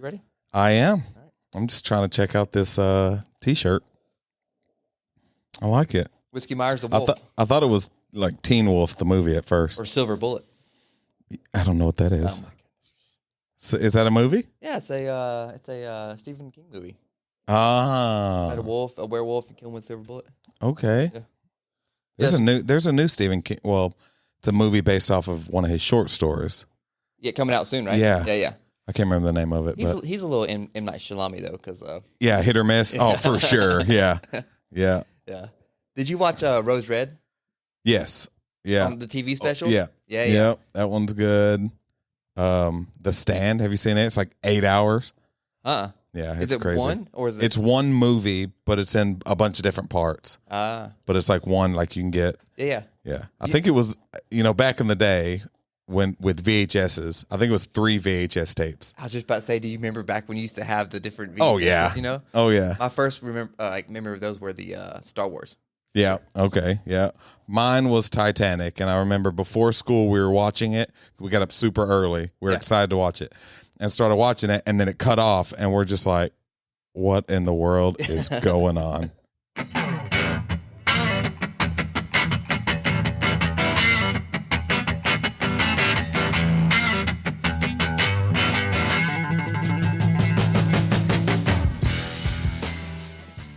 ready? I am. All right. I'm just trying to check out this T-shirt. I like it. Whiskey Myers the Wolf. I thought it was like Teen Wolf, the movie at first. Or Silver Bullet. I don't know what that is. Oh, my goodness. So, is that a movie? Yeah, it's a Stephen King movie. Ah. Had a werewolf, and kill him with a silver bullet. Okay. Yeah. There's a new Stephen King. Well, it's a movie based off of one of his short stories. Yeah, coming out soon, right? Yeah. Yeah. I can't remember the name of it. He's a little M. Night Shyamalan though, because yeah, hit or miss. Oh, for sure. Yeah. Yeah. Did you watch Rose Red? Yes. Yeah. The TV special? Yeah. Yeah. That one's good. The Stand. Have you seen it? It's like 8 hours. Yeah, it's is it crazy. One or is it? It's one movie, but it's in a bunch of different parts. But it's like one, like you can get. Yeah. I think it was, back in the day when with VHSs. I think it was 3 VHS tapes. I was just about to say, do you remember back when you used to have the different VHSs? Oh yeah. Oh yeah. My first memory of those were the Star Wars. Yeah. Okay. Yeah. Mine was Titanic, and I remember before school we were watching it. We got up super early. We were excited to watch it, and started watching it, and then it cut off, and we're just like, "What in the world is going on?"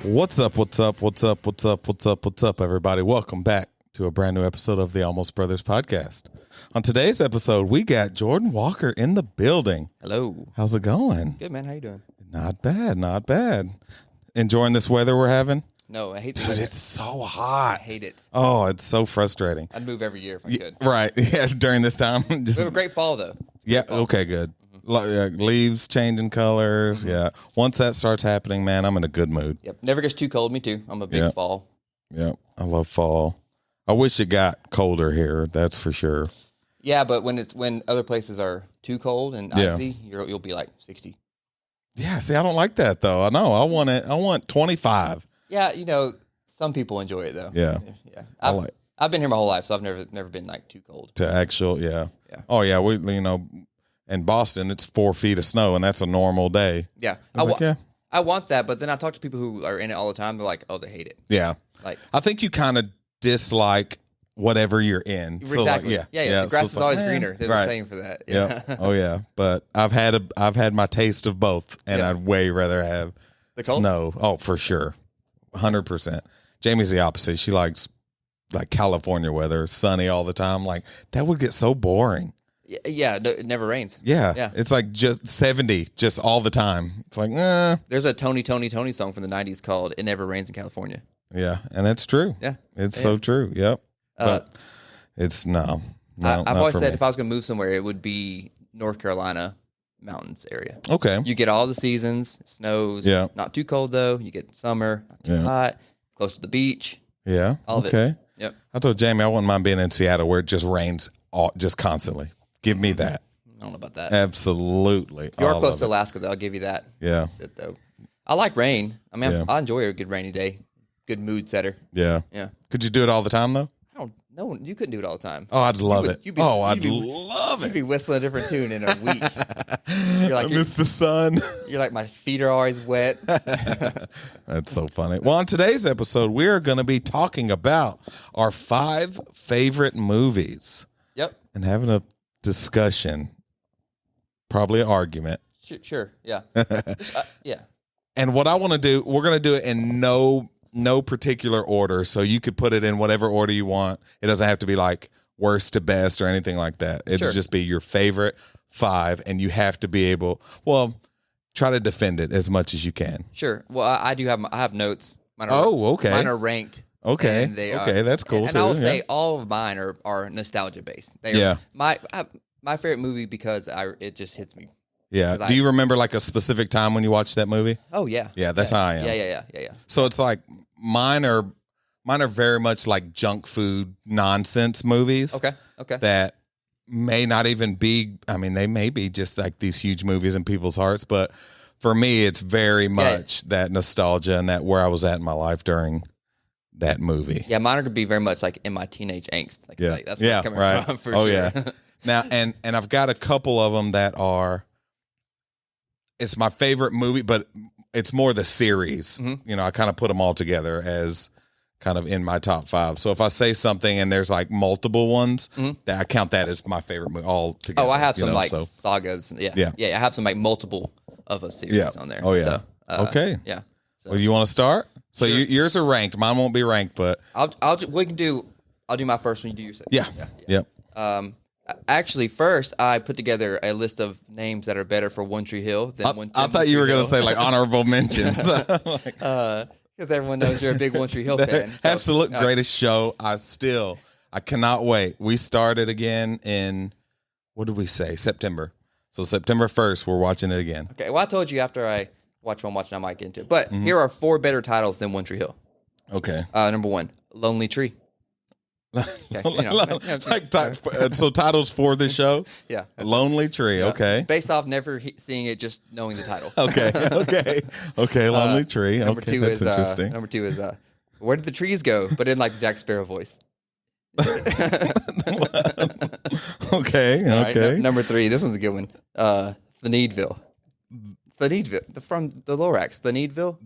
What's up, everybody? Welcome back to a brand new episode of the Almost Brothers podcast. On today's episode, we got Jordan Walker in the building. Hello. How's it going? Good, man. How you doing? Not bad. Enjoying this weather we're having? No, I hate the Dude, weather. it's so hot. I hate it. Oh, it's so frustrating. I'd move every year if I could. Right. Yeah, during this time. We have a great fall, though. Okay, good. Leaves changing colors. Mm-hmm. Yeah. Once that starts happening, man, I'm in a good mood. Yep. Never gets too cold. Me too. I'm a big fall. Yep. I love fall. I wish it got colder here. That's for sure. Yeah, but when other places are too cold and icy, you'll be like 60. Yeah. See, I don't like that though. I know. I want 25. Yeah. Some people enjoy it though. Yeah. I've been here my whole life, so I've never been like too cold. To actual. Yeah. Oh yeah. We in Boston, it's 4 feet of snow, and that's a normal day. Yeah. I want that, but then I talk to people who are in it all the time. They're like, oh, they hate it. Yeah. Like, I think you kind of dislike whatever you're in. Exactly. So The grass is always greener. There's a saying for that. Yeah. Oh yeah. But I've had my taste of both, and I'd way rather have the cold? Snow. Oh, for sure. 100%. Jamie's the opposite. She likes like California weather, sunny all the time. Like that would get so boring. Yeah, it never rains. Yeah. It's like just 70, just all the time. It's like, There's a Tony song from the 90s called It Never Rains in California. Yeah, and it's true. Yeah. It's so true. Yep. But it's no. I've always said if I was going to move somewhere, it would be North Carolina mountains area. Okay. You get all the seasons. It snows. Yeah. Not too cold, though. You get summer, not too hot, close to the beach. Yeah. All of it. Yep. I told Jamie I wouldn't mind being in Seattle where it just rains just constantly. Give me that. I don't know about that. Absolutely. You're close to Alaska, though. I'll give you that. Yeah. That's it, though. I like rain. I mean, I enjoy a good rainy day. Good mood setter. Yeah. Yeah. Could you do it all the time, though? No, you couldn't do it all the time. Oh, I'd love it. I'd love it. You'd be whistling a different tune in a week. I miss the sun. You're like, my feet are always wet. That's so funny. Well, on today's episode, we are going to be talking about our 5 favorite movies. Yep. And having a discussion, probably an argument. Sure. Yeah. Yeah. And what I want to do, we're going to do it in no particular order, so you could put it in whatever order you want. It doesn't have to be like worst to best or anything like that. It'll just be your favorite 5, and you have to be able, try to defend it as much as you can. Sure. Well, I have notes. Okay. Mine are ranked. Okay. That's cool. And I will say all of mine are nostalgia based. My favorite movie because it just hits me. Yeah. Do you remember like a specific time when you watched that movie? Oh yeah. Yeah, that's how I am. Yeah. So it's like mine are very much like junk food nonsense movies. Okay. That may not even be, they may be just like these huge movies in people's hearts, but for me it's very much that nostalgia and that where I was at in my life during that movie. Yeah, mine could be very much like in my teenage angst. That's where I'm coming from for sure. Yeah. Now and I've got a couple of them that are it's my favorite movie, but it's more the series. You know, I kind of put them all together as kind of in my top 5. So if I say something and there's like multiple ones, that I count that as my favorite movie all together. Oh, I have some sagas. Yeah. I have some like multiple of a series on there. Oh yeah. So, okay. Yeah. So, well, you want to start? So yours are ranked. Mine won't be ranked, but I'll do my first one. You do your second. Yeah. Yep. Actually, first I put together a list of names that are better for One Tree Hill than One. I thought you were going to say like honorable mentions. Because everyone knows you're a big One Tree Hill fan. So, absolute greatest show. I cannot wait. We started again in, what did we say? September. So September 1st, we're watching it again. Okay. Well, I told you after I watch one watch, I might get into it. But here are 4 better titles than One Tree Hill. Okay. Number 1, Lonely Tree. Okay, so titles for the show? Yeah. Lonely Tree, okay. Based off never seeing it, just knowing the title. Okay, Lonely Tree. Number 2 is Where Did the Trees Go? But in like Jack Sparrow voice. Okay. Number 3, this one's a good one. Thneedville. From the Lorax. Thneedville?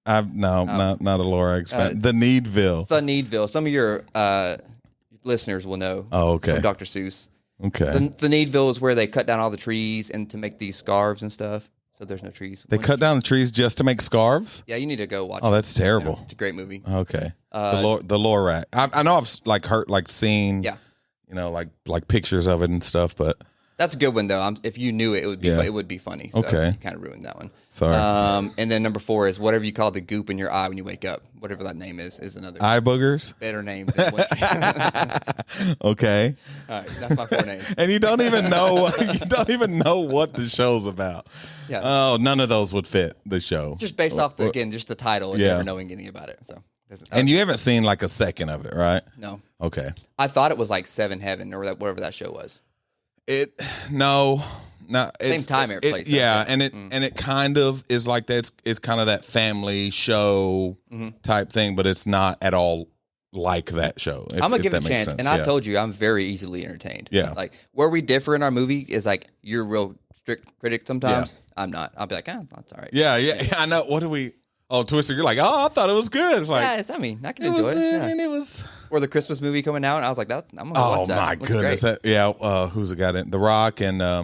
Not a Lorax fan. Thneedville. Thneedville. Some of your listeners will know. Oh, okay. From Dr. Seuss. Okay. Thneedville is where they cut down all the trees and to make these scarves and stuff. So there's no trees. They cut down the trees just to make scarves? Yeah, you need to go watch it. Oh, that's terrible. It's a great movie. Okay. The Lorax. I know I've seen like pictures of it and stuff, but that's a good one though. If you knew it, it would be funny. So okay. You kind of ruined that one. Sorry. And then number 4 is whatever you call the goop in your eye when you wake up. Whatever that name is another eye boogers. Better name than what okay. All right, that's my 4 names. And you don't even know what the show's about. Yeah. Oh, none of those would fit the show. Just based off just the title and never knowing anything about it. So. And you haven't seen like a second of it, right? No. Okay. I thought it was like Seven Heaven or whatever that show was. Same time, place. Yeah, and it kind of is like that. It's kind of that family show type thing, but it's not at all like that show. I'm gonna give it a chance, and I told you I'm very easily entertained. Yeah, like where we differ in our movie is like you're a real strict critic sometimes. Yeah. I'm not. I'll be like, that's all right. Yeah. I know. What do we? Oh, Twister, you're like, I thought it was good. Like, I can enjoy it. I mean, it was. Or the Christmas movie coming out, and I was like, I'm gonna watch that. Oh my goodness! Who's the guy in The Rock and I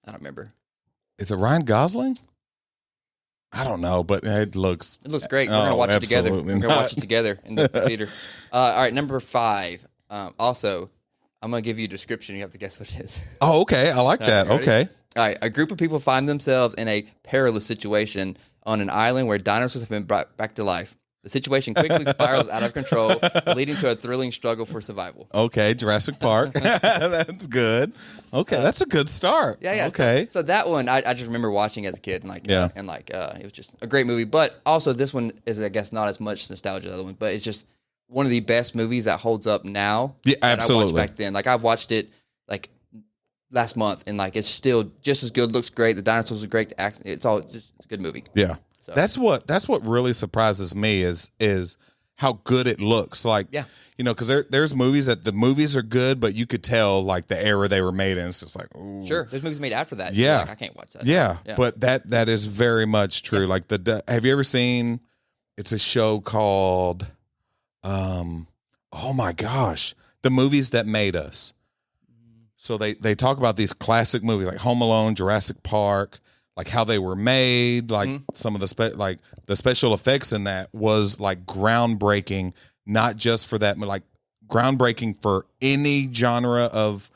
don't remember. Is it Ryan Gosling? I don't know, but it looks great. We're gonna watch it together. We're gonna watch it together in the theater. All right, number 5. Also, I'm gonna give you a description. You have to guess what it is. Oh, okay. I like that. Okay. All right. A group of people find themselves in a perilous situation on an island where dinosaurs have been brought back to life. The situation quickly spirals out of control, leading to a thrilling struggle for survival. Okay, Jurassic Park. That's good. Okay, that's a good start. Yeah. Okay. So that one, I just remember watching as a kid, and it was just a great movie. But also, this one is, I guess, not as much nostalgia as the other one, but it's just one of the best movies that holds up now. Yeah, absolutely. I watched back then. Like I've watched it like last month, and like it's still just as good. Looks great. The dinosaurs are great. It's a good movie. Yeah. So. That's what really surprises me is how good it looks. Like, because there's movies that the movies are good, but you could tell like the era they were made in. It's just like, ooh. Sure, there's movies made after that. Yeah, like, I can't watch that. Yeah, but that is very much true. Yeah. Like have you ever seen? It's a show called, oh my gosh, The Movies That Made Us. So they talk about these classic movies like Home Alone, Jurassic Park. Like how they were made, like some of the the special effects in that was like groundbreaking, not just for that, but like groundbreaking for any genre of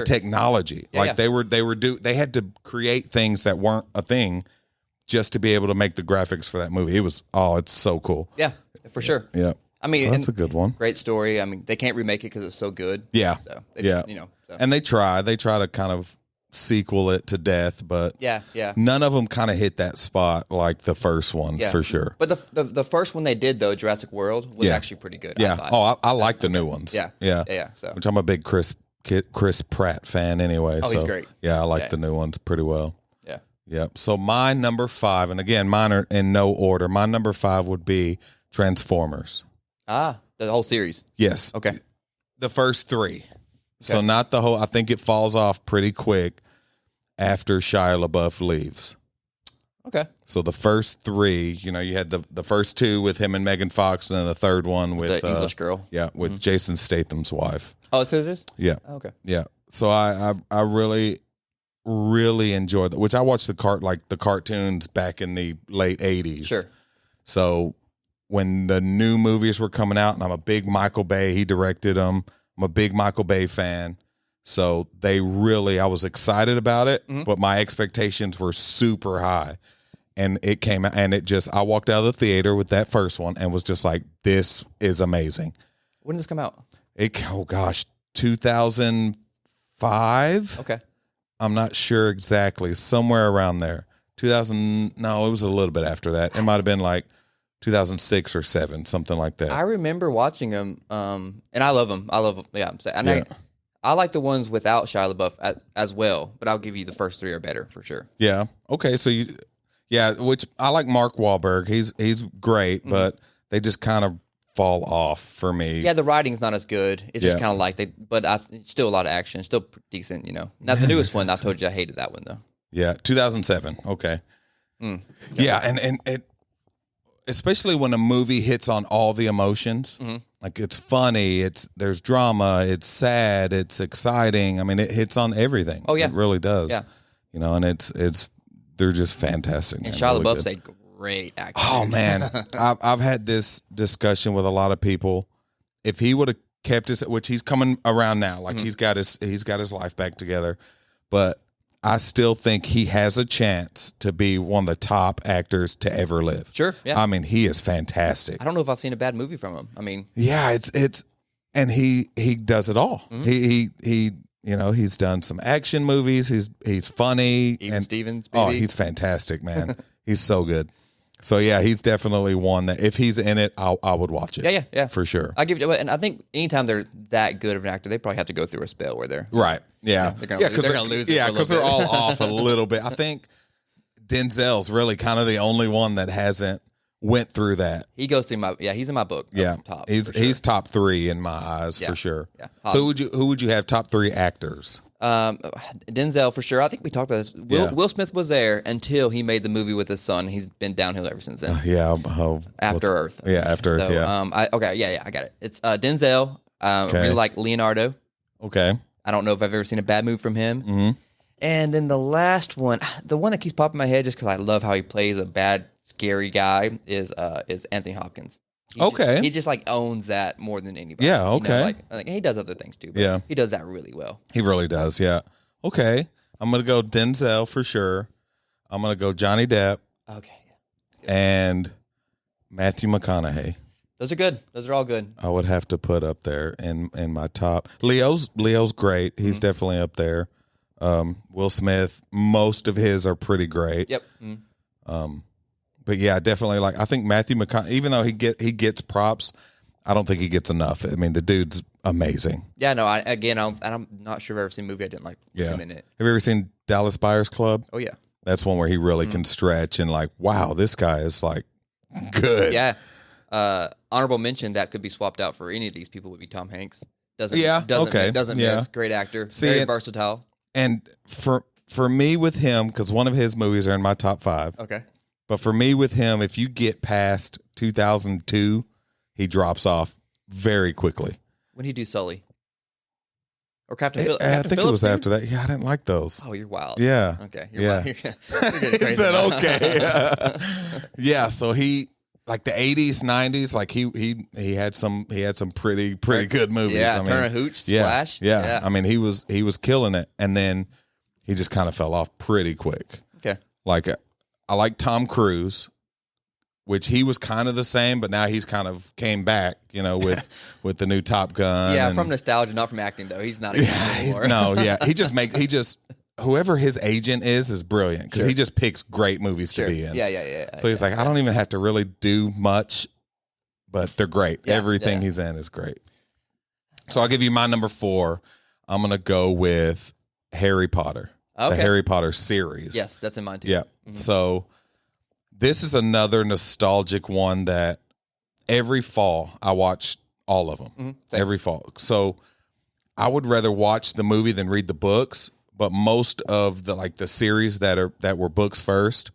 technology. They had to create things that weren't a thing just to be able to make the graphics for that movie. It's so cool. Yeah, for sure. Yeah. I mean, so that's a good one. Great story. I mean, they can't remake it because it's so good. Yeah. So and they try to kind of sequel it to death, but none of them kind of hit that spot like the first one for sure. But the first one they did though, Jurassic World, was actually pretty good. Yeah. I like the new ones. Yeah. So which I'm a big Chris Pratt fan anyway. Oh, he's great. Yeah, I like the new ones pretty well. Yeah. Yep. So my number 5, and again, mine are in no order. My number 5 would be Transformers. The whole series. Yes. Okay. The first 3. So not the whole. I think it falls off pretty quick after Shia LaBeouf leaves. Okay. So the first three, you had the first two with him and Megan Fox, and then the third one with the English girl. Yeah, with Jason Statham's wife. Oh, that's who it is? Yeah. Oh, okay. Yeah. So I really, really enjoyed that, which I watched the cartoons back in the late 80s. Sure. So when the new movies were coming out, and I'm a big Michael Bay, he directed them. I'm a big Michael Bay fan. So I was excited about it, but my expectations were super high. And it came out, and I walked out of the theater with that first one and was just like, this is amazing. When did this come out? 2005. Okay. I'm not sure exactly, somewhere around there. 2000, no, it was a little bit after that. It might have been like 2006 or 7, something like that. I remember watching them, and I love them. Yeah, I like the ones without Shia LaBeouf as well, but I'll give you the first 3 are better for sure. Yeah. Okay. So which I like Mark Wahlberg. He's great, but they just kind of fall off for me. Yeah, the writing's not as good. It's just kind of like still a lot of action, still decent, Now the newest one, I told you I hated that one though. Yeah, 2007. Okay. Yeah, and it, especially when a movie hits on all the emotions. Like it's funny, there's drama, it's sad, it's exciting. I mean, it hits on everything. Oh yeah, it really does. Yeah, and they're just fantastic. And man. Shia really LaBeouf's a great actor. Oh man, I've had this discussion with a lot of people. If he would have kept which he's coming around now, like he's got his life back together, but I still think he has a chance to be one of the top actors to ever live. Sure, yeah. I mean, he is fantastic. I don't know if I've seen a bad movie from him. I mean, yeah, it's and he does it all. He he's done some action movies. He's funny. Even Stevens. Oh, baby. he's fantastic, man. He's so good. So yeah, he's definitely one that if he's in it, I would watch it. Yeah, for sure. I give you, and I think anytime they're that good of an actor, they probably have to go through a spell where they're right. Yeah, they're gonna lose it. Yeah, because they're all off a little bit. I think Denzel's really kind of the only one that hasn't went through that. He goes through he's in my book. Yeah, top. He's top 3 in my eyes for sure. Yeah. So who would you have top 3 actors? Denzel for sure. I think we talked about this. Will Smith was there until he made the movie with his son. He's been downhill ever since then. After Earth. Yeah, After Earth. Yeah. I got it. It's Denzel. I really like Leonardo. Okay. I don't know if I've ever seen a bad movie from him. And then the last one, the one that keeps popping in my head just because I love how he plays a bad, scary guy, is Anthony Hopkins. He just like owns that more than anybody. Yeah, okay. I think he does other things too, but he does that really well. He really does, yeah. Okay. I'm going to go Denzel for sure. I'm going to go Johnny Depp. Okay. And Matthew McConaughey. Those are good. Those are all good. I would have to put up there in my top. Leo's great. He's definitely up there. Will Smith, most of his are pretty great. Yep. But yeah, definitely. Like I think Matthew McConaughey, even though he gets props, I don't think he gets enough. I mean, the dude's amazing. Yeah, no. I'm not sure I've ever seen a movie I didn't like him in it. Have you ever seen Dallas Buyers Club? Oh yeah, that's one where he really can stretch and like, wow, this guy is like good. Yeah. Honorable mention that could be swapped out for any of these people would be Tom Hanks. Doesn't miss. Great actor. Very versatile. And for me with him, because one of his movies are in my top 5. Okay. But for me with him, if you get past 2002, he drops off very quickly. When he do Sully? Or Captain Phillips? I think it was after that. Yeah, I didn't like those. Oh, you're wild. Yeah. Okay. You're wild. You're getting He crazy said, now. okay. Yeah, so he, like the 80s, 90s, like he had some pretty good movies. Yeah, I mean, Turner Hooch, Splash. Yeah. I mean, he was killing it. And then he just kind of fell off pretty quick. Okay. Like, I like Tom Cruise, which he was kind of the same, but now he's kind of came back, with the new Top Gun. Yeah, from nostalgia, not from acting though. He's not anymore. He just whoever his agent is brilliant because he just picks great movies to be in. Yeah. So he's like, I don't even have to really do much, but they're great. Yeah, Everything he's in is great. So I'll give you my number 4. I'm gonna go with Harry Potter. Okay. The Harry Potter series. Yes, that's in mine too. Yeah. Mm-hmm. So this is another nostalgic one that every fall I watch all of them. Mm-hmm. Every fall. So I would rather watch the movie than read the books, but most of the series that were books first,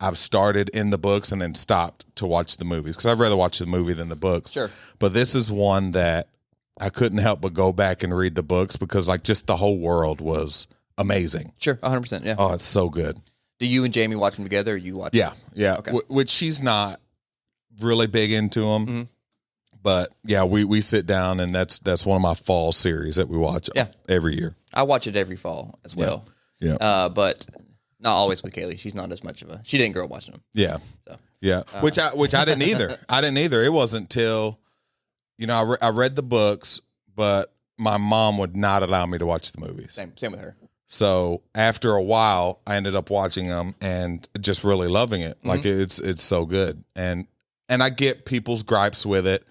I've started in the books and then stopped to watch the movies because I'd rather watch the movie than the books. Sure. But this is one that I couldn't help but go back and read the books because like just the whole world was amazing. Sure, 100%. Yeah. Oh, it's so good. Do you and Jamie watch them together, or you watch? Yeah, yeah. Okay. Which she's not really big into them. Mm-hmm. But yeah, we sit down and that's one of my fall series that we watch every year. I watch it every fall as well. Yeah. But not always with Kaylee. She's not as much of she didn't grow up watching them. Yeah. So. Yeah. Which I didn't either. I didn't either. It wasn't till, I read the books, but my mom would not allow me to watch the movies. Same with her. So after a while, I ended up watching them and just really loving it. Mm-hmm. Like it's so good. And I get people's gripes with it.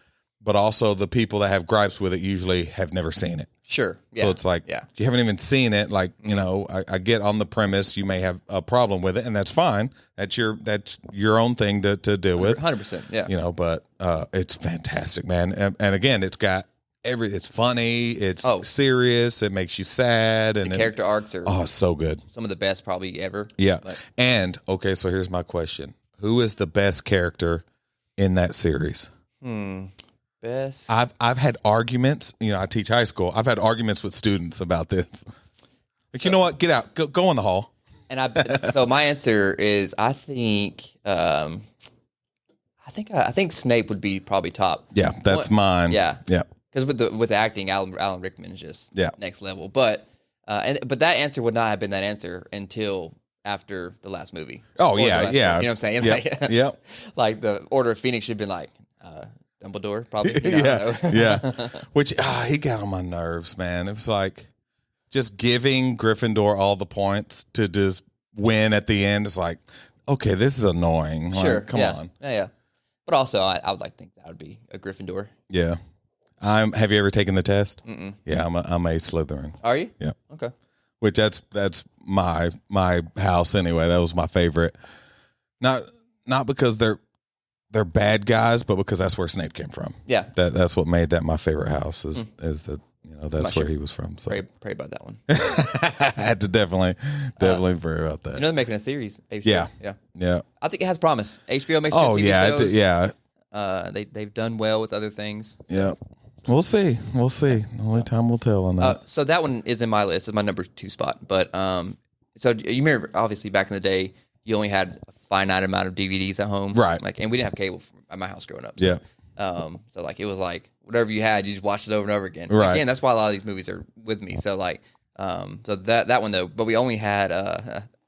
But also the people that have gripes with it usually have never seen it. Sure. Yeah. So it's like, you haven't even seen it. Like, I get on the premise you may have a problem with it, and that's fine. That's your own thing to deal with. 100%. Yeah. But it's fantastic, man. And again, it's got it's funny, it's serious, it makes you sad. And the character arcs are it's so good. Some of the best probably ever. Yeah. And, okay, so here's my question. Who is the best character in that series? Best. I've had arguments. I teach high school. I've had arguments with students about this. Like, you know what? Get out. Go in the hall. And so my answer is I think Snape would be probably top. Yeah, that's mine. Yeah. Yeah. Because with the acting, Alan Rickman is just next level. But but that answer would not have been that answer until after the last movie. Oh yeah, movie. You know what I'm saying? Yep. Like the Order of Phoenix should have been like. Dumbledore, probably. Yeah. Which he got on my nerves, man. It was like just giving Gryffindor all the points to just win at the end. It's like, okay, this is annoying. Sure, like, come on. Yeah. But also, I would think that would be a Gryffindor. Yeah. Have you ever taken the test? Mm-mm. Yeah, I'm a Slytherin. Are you? Yeah. Okay. Which that's my house anyway. That was my favorite. Not because they're bad guys, but because that's where Snape came from. Yeah, that's what made that my favorite house. Is that that's where he was from. So pray about that one. I had to definitely pray about that. They're making a series. HBO. Yeah. I think it has promise. HBO makes good TV shows. Yeah. They've done well with other things. So. Yeah. We'll see. Only time will tell on that. So that one is in my list. It's my number 2 spot. But so you remember, obviously, back in the day, you only had a finite amount of DVDs at home, right? Like, and we didn't have cable at my house growing up. So, yeah. So like it was like whatever you had, you just watched it over and over again. Right. Again, that's why a lot of these movies are with me. So like, so that one though, but we only had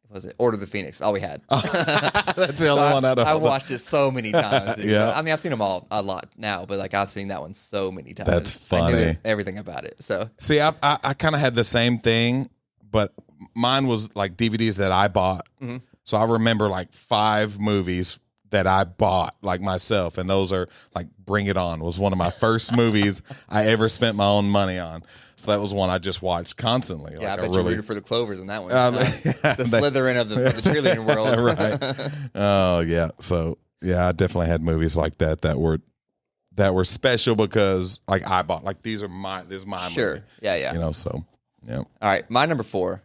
was it Order of the Phoenix? All we had. That's the only one I watched it so many times. Yeah. I mean, I've seen them all a lot now, but like I've seen that one so many times. That's funny. I knew everything about it. So see, I kind of had the same thing, but mine was like DVDs that I bought. Mm-hmm. So I remember like 5 movies that I bought like myself, and those are like Bring It On was one of my first movies I ever spent my own money on. So that was one I just watched constantly. Yeah, like I bet you rooted for the Clovers in that one. The Slytherin of the cheerleading world. Right. Oh yeah. So yeah, I definitely had movies like that were special because like I bought like this is my sure. movie. Yeah. So yeah. All right, my number 4.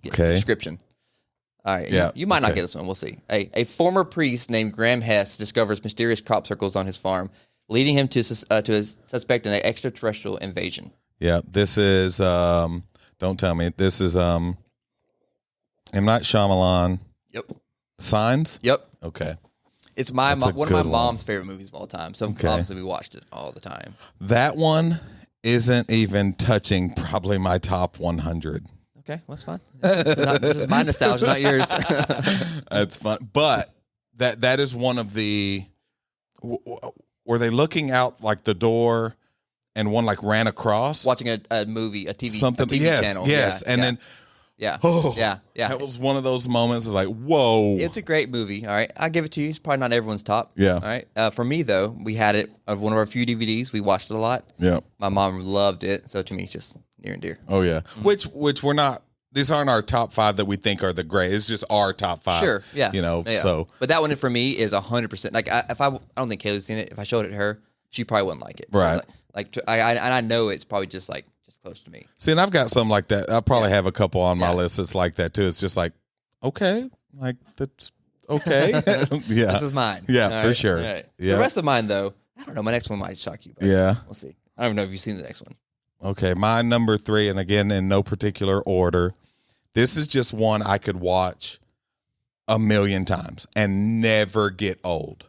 Okay. Description. All right. Yeah. You might not get this one. We'll see. A former priest named Graham Hess discovers mysterious crop circles on his farm, leading him to suspect an extraterrestrial invasion. Yeah. This is don't tell me. This is M. Night Shyamalan. Yep. Signs? Yep. Okay. It's one of my mom's favorite movies of all time. So obviously we watched it all the time. That one isn't even touching probably my top 100. Okay, well, that's fine. This is my nostalgia, not yours. That's fun. But that is one of the... Were they looking out like the door and one like ran across? Watching a movie, a TV channel. Yes. Yeah, and then... Yeah. Oh, yeah. That was one of those moments of like, whoa. It's a great movie. All right. I'll give it to you. It's probably not everyone's top. Yeah. All right. For me, though, we had it of one of our few DVDs. We watched it a lot. Yeah. My mom loved it. So to me, it's just near and dear. Oh, yeah. Mm-hmm. Which we're not, these aren't our top 5 that we think are the great. It's just our top 5. Sure. Yeah. Yeah. So. But that one for me is 100%. Like, I don't think Kaylee's seen it. If I showed it to her, she probably wouldn't like it. Right. I know it's probably just close to me. See, and I've got some like that. I probably have a couple on my list that's like that too. It's just like, okay, like that's Okay. Yeah. This is mine. Yeah, for sure. Right. Yeah. The rest of mine, though, I don't know. My next one might shock you. But yeah. We'll see. I don't know if you've seen the next one. Okay. My number 3, and again, in no particular order. This is just one I could watch a million times and never get old.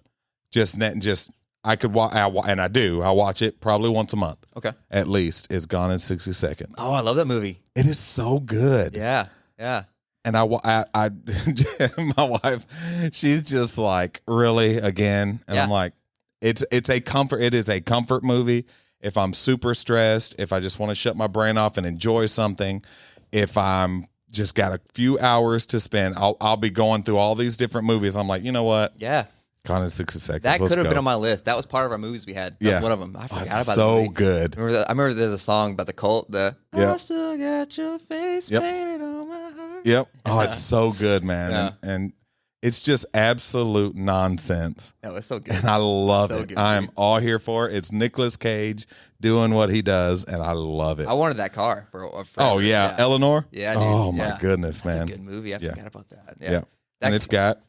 I could watch, and I do. I watch it probably once a month. Okay. At least. It's Gone in 60 Seconds. Oh, I love that movie. It is so good. Yeah. Yeah. And I my wife, she's just like, really, again? And I'm like, it is a comfort movie. If I'm super stressed, if I just want to shut my brain off and enjoy something, if I'm just got a few hours to spend, I'll be going through all these different movies. I'm like, you know what? Yeah. Gone in 60 Seconds. That could have been on my list. That was part of our movies we had. That was one of them. I forgot about that. So good. I remember there's a song about the cult. I still got your face painted on my heart. Yep. Oh, it's so good, man. Yeah. And it's just absolute nonsense. No, it's so good. And I love so it. Good, I am all here for it. It's Nicolas Cage doing what he does, and I love it. I wanted that car for Oh, yeah. Eleanor? Yeah, dude. Oh, my goodness, man. That's a good movie. I forgot about that. Yeah. Yeah. And it's got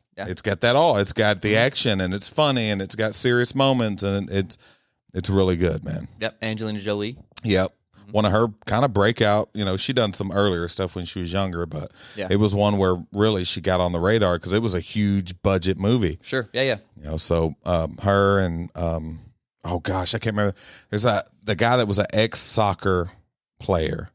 that all. It's got the action, and it's funny, and it's got serious moments, and it's really good, man. Yep. Angelina Jolie. Yep. One of her kind of breakout, she done some earlier stuff when she was younger, but it was one where really she got on the radar because it was a huge budget movie. Sure. Yeah, yeah. So her and oh gosh, I can't remember. There's the guy that was an ex-soccer player,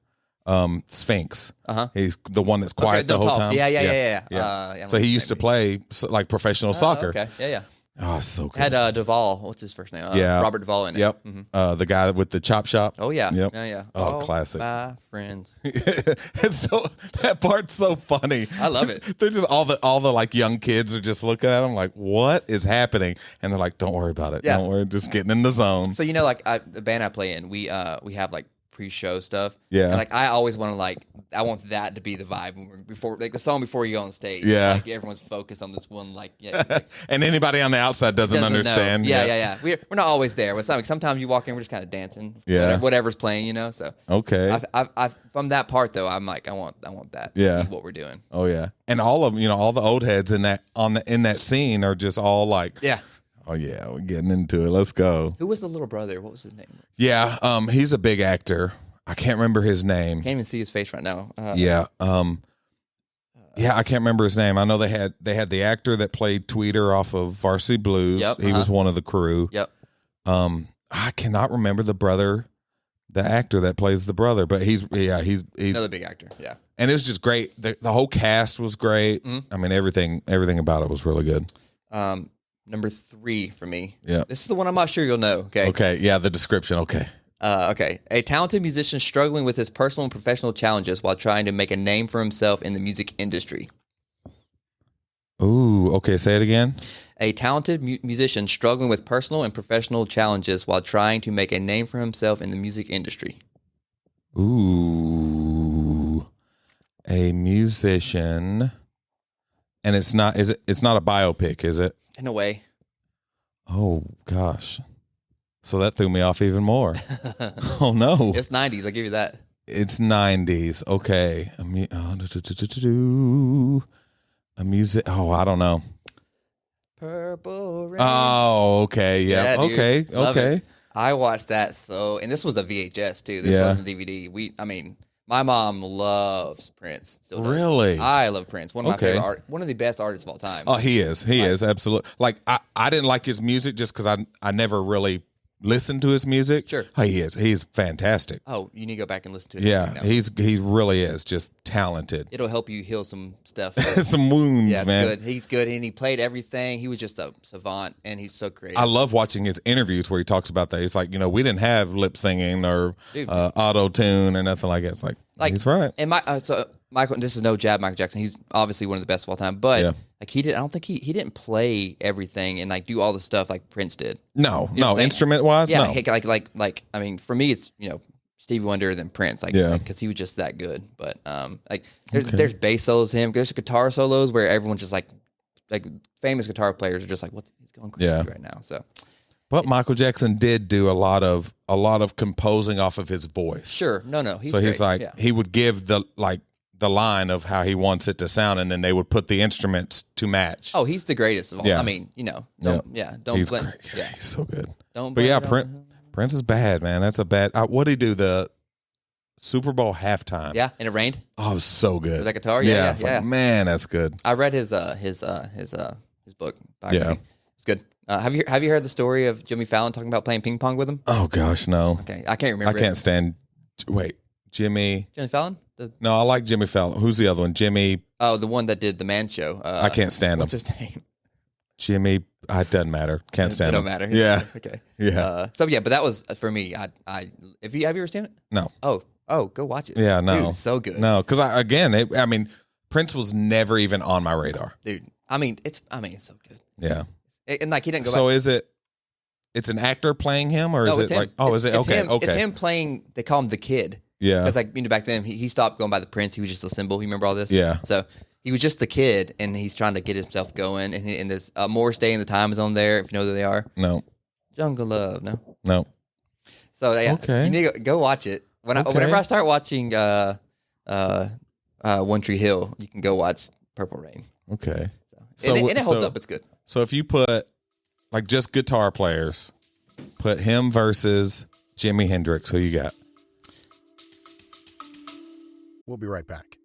Sphinx. He's the one that's quiet the whole time. Yeah. So he used to play like professional soccer. Okay. Yeah. Oh, so good. Had Duvall. What's his first name? Robert Duvall in it. Yep. The guy with the chop shop. Oh yeah. Yep. Yeah. Oh, classic. My friends. And so that part's so funny. I love it. They're just all the like young kids are just looking at them like, what is happening? And they're like, don't worry about it. Yeah. Don't worry, just getting in the zone. So like the band I play in, we have like pre-show stuff. Yeah. And like I always want to I want that to be the vibe when before the song before you go on stage. Yeah. Like everyone's focused on this one and anybody on the outside doesn't understand. Know. Yeah. We're not always there. But sometimes you walk in, we're just kind of dancing. Yeah. Whatever's playing, So okay. I from that part though, I'm like I want that. Yeah. To be what we're doing. Oh yeah. And all of them, all the old heads in that scene are just all like, yeah. Oh yeah, we're getting into it. Let's go. Who was the little brother? What was his name? Yeah, he's a big actor. I can't remember his name. Can't even see his face right now. Yeah, I can't remember his name. I know they had the actor that played Tweeter off of Varsity Blues. Yep, he was one of the crew. Yep. I cannot remember the actor that plays the brother, but he's another big actor. Yeah, and it was just great. The whole cast was great. Mm-hmm. I mean, everything about it was really good. Number 3 for me. Yeah. This is the one I'm not sure you'll know. Okay. Okay. Yeah. The description. Okay. Okay. A talented musician struggling with his personal and professional challenges while trying to make a name for himself in the music industry. Ooh. Okay. Say it again. A talented musician struggling with personal and professional challenges while trying to make a name for himself in the music industry. Ooh. A musician. And it's not a biopic, is it? In a way. Oh, gosh. So that threw me off even more. Oh, no. It's 90s. I'll give you that. It's 90s. Okay. A music. Oh, I don't know. Purple Rain. Oh, okay. Yeah. Okay. Love okay. It. I watched that and this was a VHS too. This wasn't a DVD. My mom loves Prince. Still does. Really? I love Prince. One of my favorite one of the best artists of all time. Oh, he is. He is, absolutely. Like, I didn't like his music just because I never really listened to his music. Sure. Oh, he is. He's fantastic. Oh, you need to go back and listen to it. Yeah, he really is just talented. It'll help you heal some stuff. Some wounds, yeah, it's man. good. He's good, and he played everything. He was just a savant, and he's so creative. I love watching his interviews where he talks about that. He's like, we didn't have lip singing or auto tune or nothing like that. It's like he's right. And Michael, this is no jab, Michael Jackson. He's obviously one of the best of all time, but he didn't play everything and do all the stuff like Prince did. No, instrument wise, yeah, no. I mean, for me, it's Stevie Wonder than Prince, because he was just that good. But there's bass solos, there's guitar solos where everyone's just like famous guitar players are just like, he's going crazy right now. So. But Michael Jackson did do a lot of composing off of his voice. Sure, no, he's like he would give the line of how he wants it to sound, and then they would put the instruments to match. Oh, he's the greatest of all. Yeah. I mean, don't he's blame. great. Yeah, He's so good. Don't. But yeah, Prince is bad, man. That's a bad. What did he do? The Super Bowl halftime. Yeah, and it rained. Oh, it was so good. With that guitar. Yeah. Like, man, that's good. I read his book biography. Yeah, it's good. Have you heard the story of Jimmy Fallon talking about playing ping pong with him? Oh gosh, no. Okay, I can't remember. I can't stand. Wait, Jimmy Fallon? No, I like Jimmy Fallon. Who's the other one? Jimmy. Oh, the one that did the Man Show. I can't stand him. What's his name? Jimmy. It doesn't matter. Can't stand him. It don't matter. Yeah. Okay. Yeah. But that was for me. Have you ever seen it? No. Oh, go watch it. Yeah, no. Dude, it's so good. No, because Prince was never even on my radar. Dude, it's so good. Yeah. And like he didn't go. So it's an actor playing him, or is it like? Oh, is it okay? Okay. It's him playing. They call him the Kid. Yeah. Because like back then he stopped going by the Prince. He was just a symbol. You remember all this? Yeah. So he was just the Kid, and he's trying to get himself going. And there's Morris Day and the Time Zone there. If you know who they are. No. Jungle Love. No. So yeah, okay. You need to go watch it. Whenever I start watching One Tree Hill, you can go watch Purple Rain. Okay. And it holds up. It's good. So if you put like just guitar players, put him versus Jimi Hendrix, who you got? We'll be right back.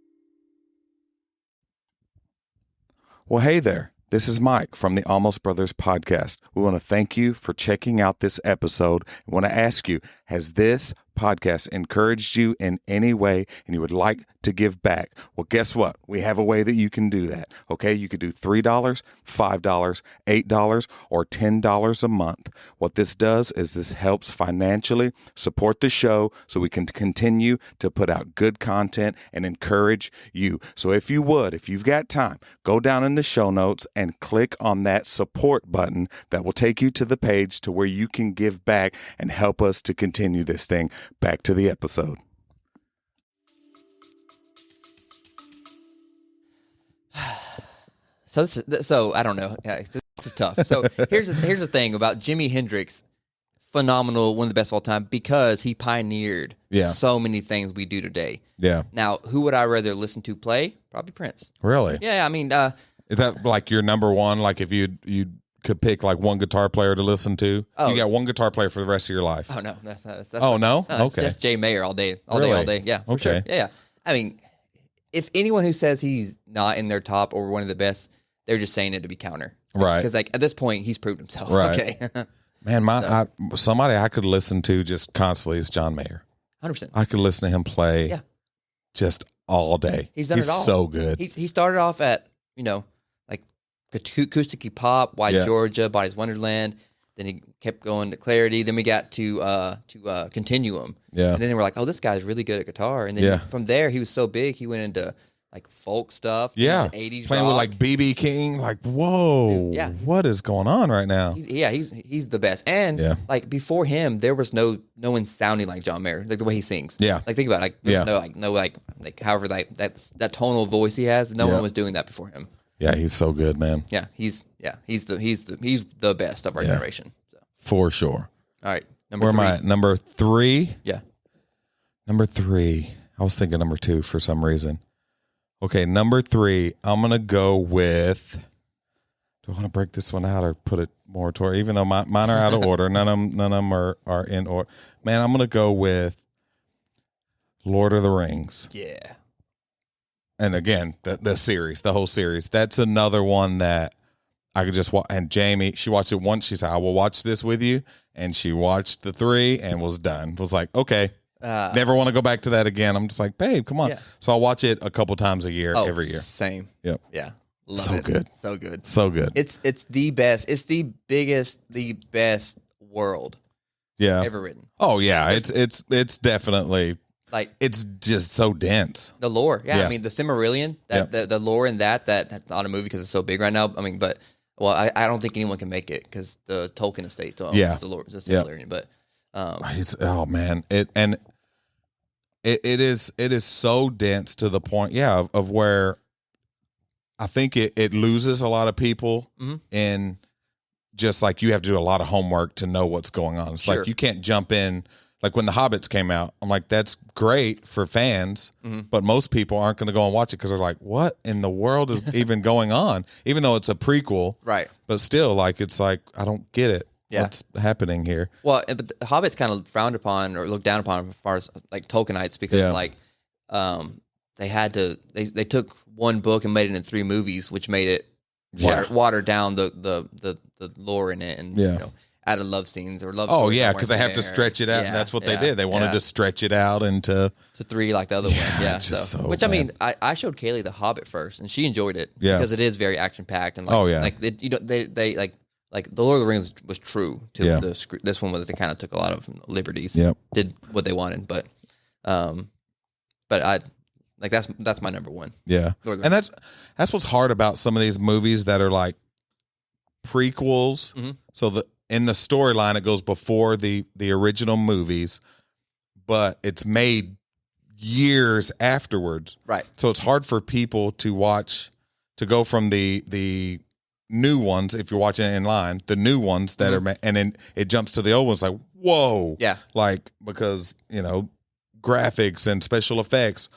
Well, hey there. This is Mike from the Almost Brothers podcast. We want to thank you for checking out this episode. We want to ask you, has this podcast encouraged you in any way and you would like to give back? Well, guess what? We have a way that you can do that. Okay, you could do $3, $5, $8, or $10 a month. What this does is this helps financially support the show so we can continue to put out good content and encourage you. So if you've got time, go down in the show notes and click on that support button that will take you to the page to where you can give back and help us to continue this thing. Back to the episode. So I don't know. Yeah, this is tough. So here's the thing about Jimi Hendrix. Phenomenal, one of the best of all time because he pioneered so many things we do today. Yeah. Now, who would I rather listen to play? Probably Prince. Really? Yeah. I mean, is that like your number one? Like if you could pick like one guitar player to listen to, you got one guitar player for the rest of your life. Oh no, that's no? No, okay, just Jay Mayer all day. Yeah, for okay, sure. Yeah. I mean, if anyone who says he's not in their top or one of the best, they're just saying it to be counter, right? Because like at this point, he's proved himself. Right. Okay. Man, somebody I could listen to just constantly is John Mayer. 100%. I could listen to him play, just all day. He's done it all. So good. He started off at like acoustic pop, White Georgia, Body's Wonderland. Then he kept going to Clarity. Then we got to Continuum. Yeah. And then they were like, oh, this guy's really good at guitar. And then from there, he was so big, he went into like folk stuff. Yeah. 80s playing rock. with like B.B. King. Like, whoa. Dude, what is going on right now? He's the best. And like before him, there was no one sounding like John Mayer, like the way he sings. Yeah. Like think about it. Like however that tonal voice he has, no one was doing that before him. Yeah, he's so good, man. Yeah, he's the best of our generation. So. For sure. All right, Where am I at? Number 3? Yeah. Number 3. I was thinking number 2 for some reason. Okay, number 3. I'm gonna go with. Do I want to break this one out or put it more toward? Even though mine are out of order, none of them are in order. Man, I'm gonna go with Lord of the Rings. Yeah. And again, the series, the whole series. That's another one that I could just watch. And Jamie, she watched it once. She said, I will watch this with you. And she watched the 3 and was done. Was like, okay. Never want to go back to that again. I'm just like, babe, come on. Yeah. So I'll watch it a couple times a year, every year. Same. Yep. Yeah. Love so it. Good. So good. So good. It's the best. It's the biggest, the best world ever written. Oh, yeah. It's definitely... Like it's just so dense. The lore, I mean, the Silmarillion, the lore in that's not a movie because it's so big right now. I mean, I don't think anyone can make it because the Tolkien estate still owns the lore, the Silmarillion. But it is so dense to the point, of where I think it loses a lot of people in just like you have to do a lot of homework to know what's going on. It's like you can't jump in like when the Hobbits came out, I'm like, that's great for fans, but most people aren't going to go and watch it because they're like, what in the world is even going on? Even though it's a prequel, right? But still, like, it's like, I don't get it. Yeah. What's happening here? Well, but the Hobbits kind of frowned upon or looked down upon as far as like Tolkienites because like they had to they took one book and made it in 3 movies, which made it water down the lore in it, and you know, added love scenes or love. Oh yeah, because they have to stretch it out. And that's what they did. They wanted to stretch it out into to 3 like the other one. Yeah, so which bad. I mean, I showed Kaylee the Hobbit first, and she enjoyed it because it is very action packed and like, like it, you know they like the Lord of the Rings was true to this one was they kind of took a lot of liberties. Did what they wanted, but I. Like that's my number one. Yeah, and that's what's hard about some of these movies that are like prequels. So in the storyline it goes before the original movies, but it's made years afterwards. Right. So it's hard for people to go from the new ones if you're watching it in line, the new ones that are and then it jumps to the old ones like whoa. Yeah. Like because you know graphics and special effects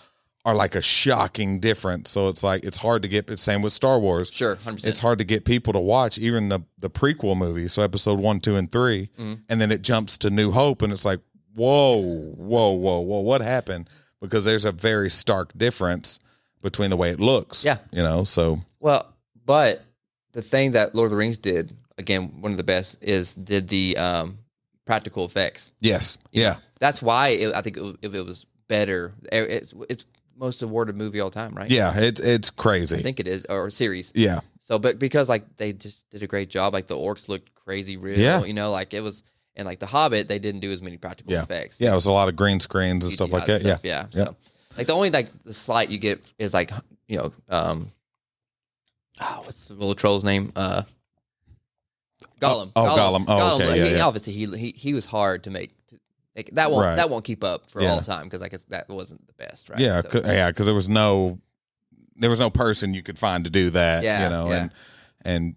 are like a shocking difference. So it's like, it's hard to get, it's same with Star Wars. Sure, 100%. It's hard to get people to watch even the prequel movies. So episode 1, 2, and 3. And then it jumps to New Hope and it's like, whoa, what happened? Because there's a very stark difference between the way it looks. Yeah. You know, so. Well, but the thing that Lord of the Rings did, again, one of the best, is did the practical effects. Yes. You know, that's why I think it was better. It's most awarded movie all time, right? Yeah, it's crazy. I think it is, or series. Yeah. So, but because like they just did a great job, like the orcs looked crazy real, you know, like it was, and like the Hobbit, they didn't do as many practical effects. Yeah, it was a lot of green screens and stuff like that. Yeah. So, like the only like the slight you get is like you know, what's the little troll's name? Gollum. Gollum. Oh, okay. Like, obviously, he was hard to make. Like, that won't keep up for all time because I guess that wasn't the best, right? Yeah, because there was no person you could find to do that, you know, and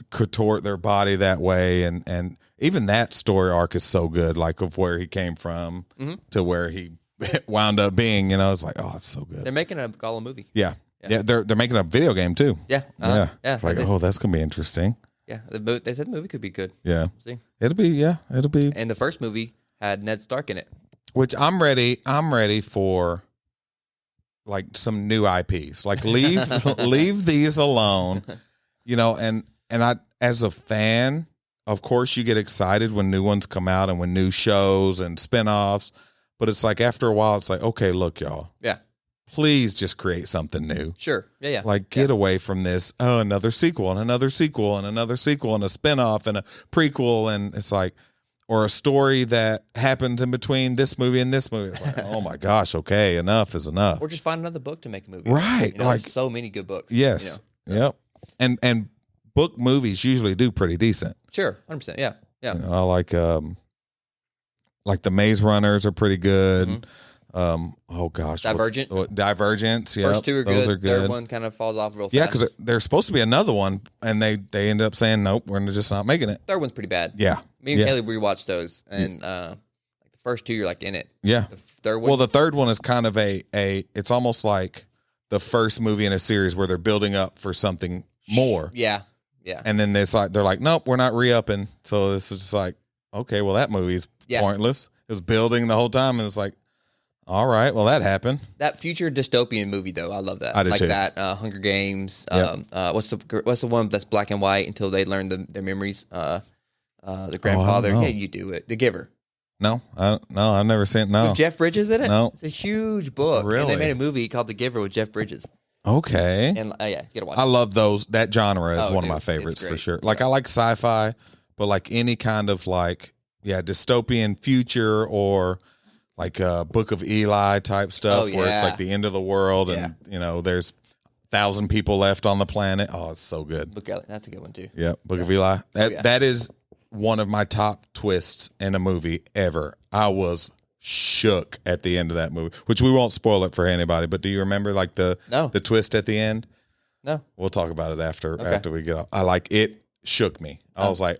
contort their body that way, and even that story arc is so good, like of where he came from to where he wound up being, you know, it's like, oh, it's so good. They're making a Gollum movie. Yeah, they're making a video game too. Yeah. Like, that's gonna be interesting. Yeah, they said the movie could be good. Yeah, see, it'll be. And the first movie had Ned Stark in it, which I'm ready for, like some new IPs. Like leave these alone, you know. And I, as a fan, of course, you get excited when new ones come out and when new shows and spinoffs. But it's like after a while, it's like, okay, look, y'all. Yeah. Please just create something new. Sure. Yeah. Like get away from this. Oh, another sequel and another sequel and another sequel and a spinoff and a prequel, and it's like. Or a story that happens in between this movie and this movie. It's like, oh my gosh, okay, enough is enough. Or just find another book to make a movie. Right. You know, like, there's so many good books. Yes. You know? Yep. And book movies usually do pretty decent. Sure. 100%. Yeah. Yeah. You know, I like the Maze Runners are pretty good. Oh gosh. Divergence. Yeah. First 2 are those good. are good. Third one kind of falls off real fast. Yeah, because there's supposed to be another one, and they end up saying, nope, we're just not making it. Third one's pretty bad. Yeah. Me and Kelly rewatched those, and like the first 2, you're like in it. Yeah. The third one. Well, the third one is kind of it's almost like the first movie in a series where they're building up for something more. Yeah. Yeah. And then they're like, nope, we're not re-upping. So this is just like, okay, well, that movie's pointless. It was building the whole time, and it's like, all right, well, that happened. That future dystopian movie, though, I love that. I do too. That Hunger Games. Yep. What's the one that's black and white until they learn their memories? The grandfather. Yeah, you do it. The Giver. No, I've never seen it. No. With Jeff Bridges in it? No. It's a huge book. Really? And they made a movie called The Giver with Jeff Bridges. Okay. And you gotta watch it. I love those. That genre is one of my favorites for sure. Like I like sci-fi, but like any kind of like dystopian future or like a Book of Eli type stuff where it's like the end of the world and you know there's 1,000 people left on the planet. Oh, it's so good. That's a good one too. Yeah, Book of Eli. That is one of my top twists in a movie ever. I was shook at the end of that movie, which we won't spoil it for anybody. But do you remember like the twist at the end? No, we'll talk about it after we get off. I like it. Shook me. I was like,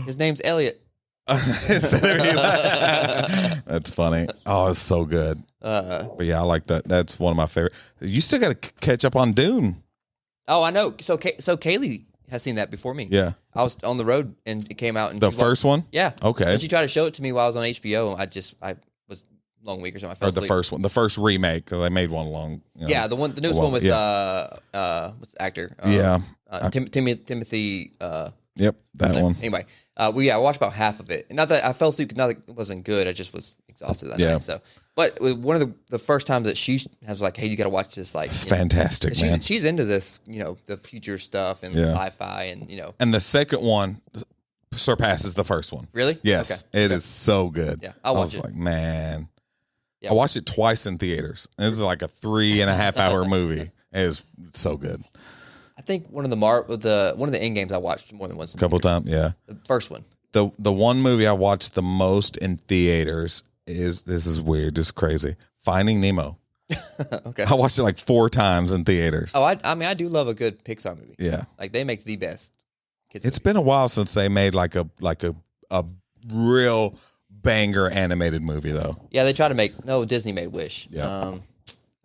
his name's Elliot. That's funny. Oh, it's so good. But yeah, I like that. That's one of my favorite. You still got to catch up on Dune. Oh, I know. So Kaylee has seen that before me. Yeah. I was on the road and it came out. And the first one? Yeah. Okay. And she tried to show it to me while I was on HBO. I was long week or something. I fell asleep. First one, the first remake. They made one long. Yeah, the newest one with what's the actor? Timothy. Yep, that one. Anyway, I watched about half of it. Not that I fell asleep, not that it wasn't good. I just was exhausted that night. So, but one of the first times that she has like, hey, you got to watch this. Like, it's fantastic, man. She's into this, the future stuff and sci-fi, and And the second one surpasses the first one. Really? Yes, it is so good. Yeah, I was like, man. Yeah. I watched it twice in theaters. It was like a 3.5 hour movie. It is so good. I think one of the end games I watched more than once. A couple times, yeah. The first one. The one movie I watched the most in theaters is, this is weird, just crazy, Finding Nemo. Okay. I watched it like 4 times in theaters. Oh, I mean, I do love a good Pixar movie. Yeah. Like, they make the best kids It's movies. been a while since they made like a real banger animated movie though. Yeah, they try to make Disney made Wish. Yeah.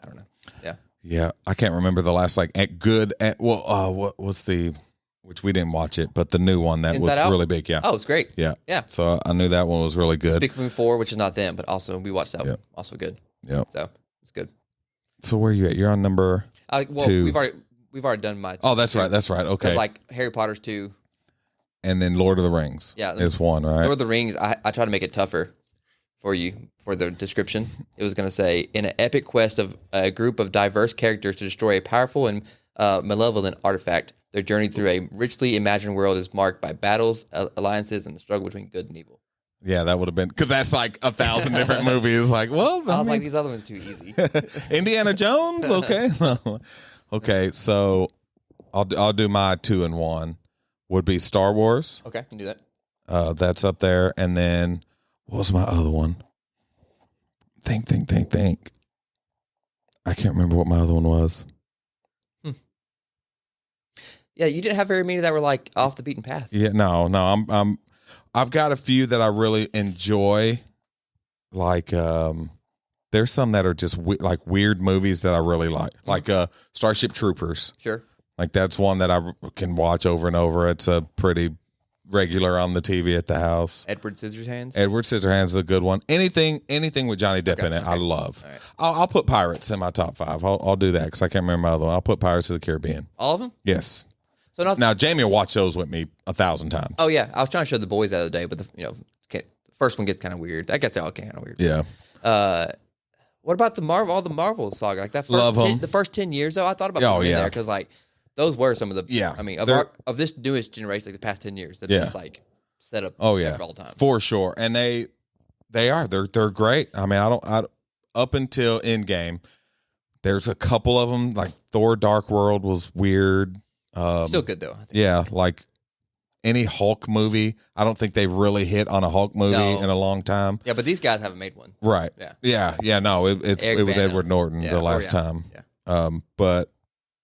I don't know. Yeah. Yeah, I can't remember the last what was the, which we didn't watch it, but the new one that Inside was Out? really big. Yeah. Oh, it's great. Yeah. Yeah. So I knew that one was really good. Speak Moving Forward, which is not them, but also we watched that one. Also good. Yeah. So it's good. So where are you at? You're on number 2. We've already done my. Oh, that's right. That's right. Okay. Like Harry Potter's 2. And then Lord of the Rings. Yeah. Is 1, right? Lord of the Rings. I try to make it tougher for you for the description. It was going to say, in an epic quest of a group of diverse characters to destroy a powerful and malevolent artifact, their journey through a richly imagined world is marked by battles, alliances, and the struggle between good and evil. Yeah, that would have been, because that's like 1,000 different movies. Like, well, I was like, these other ones too easy. Indiana Jones, okay. Okay, so I'll do my 2 and 1. Would be Star Wars. Okay, can do that. That's up there, and then what was my other one? Think. I can't remember what my other one was. Yeah, you didn't have very many that were like off the beaten path. Yeah, no. I've got a few that I really enjoy. Like, there's some that are just like weird movies that I really like Starship Troopers. Sure. Like, that's one that I can watch over and over. It's a pretty regular on the TV at the house. Edward Scissorhands. Edward Scissorhands is a good one. Anything with Johnny Depp in it, I love. All right. I'll put Pirates in my top 5. I'll do that because I can't remember my other one. I'll put Pirates of the Caribbean. All of them? Yes. So now Jamie will watch those with me 1,000 times. Oh yeah, I was trying to show the boys the other day, but the first one gets kind of weird. I guess they all get kind of weird. Yeah. What about all the Marvel saga? Like that first Love 'em. the first 10 years though, I thought about putting in there because like those were some of the I mean of this newest generation, like the past 10 years, that just like set up for all time for sure, and they're great. I mean, I up until Endgame, there's a couple of them like Thor: Dark World was weird. Still good though. I think. Yeah, like any Hulk movie, I don't think they've really hit on a Hulk movie in a long time. Yeah, but these guys haven't made one. Right. Yeah. No, it was Edward Norton the last time. Yeah. But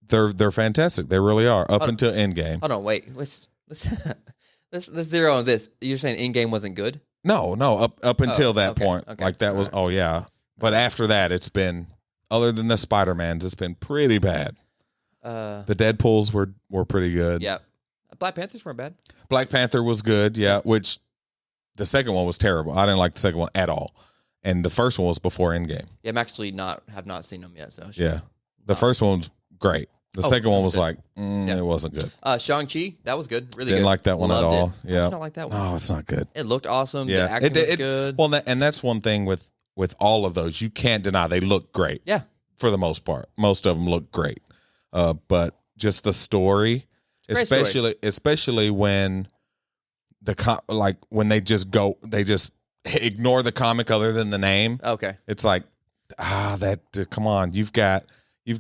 they're fantastic. They really are up until Endgame. Hold on, wait. Let's zero on this. You're saying Endgame wasn't good? No. Up until that point, like that was. Right. Oh yeah. But after that, it's been, other than the Spider-Mans, it's been pretty bad. The Deadpools were pretty good. Yeah. Black Panthers weren't bad. Black Panther was good, yeah, which the second one was terrible. I didn't like the second one at all. And the first one was before Endgame. Yeah, I'm actually have not seen them yet. So yeah. The first one was great. The second one was like, it wasn't good. Shang-Chi, that was good. Really Didn't good. like that one Loved at all. It. Yeah. I don't like that one. Oh, it's not good. It looked awesome. Yeah. The acting was good. Well, and that's one thing with all of those. You can't deny they look great. Yeah. For the most part. Most of them look great. But just the story, especially when when they just ignore the comic other than the name. Okay. It's like, come on, you've got